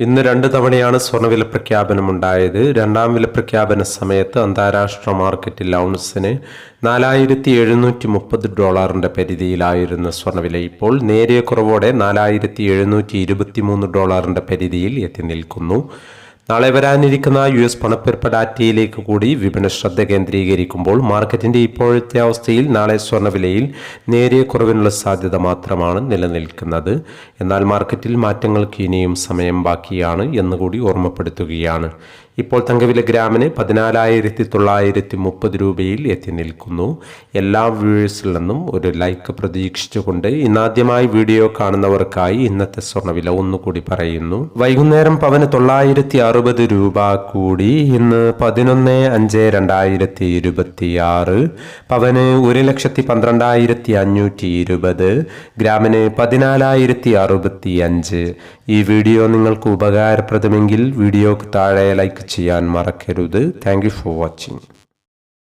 ഇന്ന് 2 തവണയാണ് സ്വർണ്ണവില പ്രഖ്യാപനമുണ്ടായത്. രണ്ടാം വില പ്രഖ്യാപന സമയത്ത് അന്താരാഷ്ട്ര മാർക്കറ്റിൽ ഔൺസിന് $4,730 പരിധിയിലായിരുന്ന സ്വർണ്ണവില ഇപ്പോൾ നേരിയ കുറവോടെ $4,723 പരിധിയിൽ എത്തി നിൽക്കുന്നു. നാളെ വരാനിരിക്കുന്ന US പണപ്പെരുപ്പ ഡാറ്റയിലേക്ക് കൂടി വിപണി ശ്രദ്ധ കേന്ദ്രീകരിക്കുമ്പോൾ മാർക്കറ്റിന്റെ ഇപ്പോഴത്തെ അവസ്ഥയിൽ നാളെ സ്വർണ്ണവിലയിൽ നേരിയ കുറവിനുള്ള സാധ്യത മാത്രമാണ് നിലനിൽക്കുന്നത്. എന്നാൽ മാർക്കറ്റിൽ മാറ്റങ്ങൾക്ക് ഇനിയും സമയം ബാക്കിയാണ് എന്നുകൂടി ഓർമ്മപ്പെടുത്തുകയാണ്. ഇപ്പോൾ തങ്കവില ഗ്രാമിന് 14,930 രൂപയിൽ എത്തി നിൽക്കുന്നു. എല്ലാ വ്യൂവേഴ്സിൽ നിന്നും ഒരു ലൈക്ക് പ്രതീക്ഷിച്ചുകൊണ്ട് ഇന്നാദ്യമായി വീഡിയോ കാണുന്നവർക്കായി ഇന്നത്തെ സ്വർണ്ണവില ഒന്നുകൂടി പറയുന്നു. വൈകുന്നേരം പവന് 960 രൂപ കൂടി. ഇന്ന് 11/5/2026. പവന് 1,12,520. ഗ്രാമിന് 14,065. ഈ വീഡിയോ നിങ്ങൾക്ക് ഉപകാരപ്രദമെങ്കിൽ വീഡിയോക്ക് താഴെ ലൈക്ക് ചെയ്യാൻ മറക്കരുത്. Thank you for watching.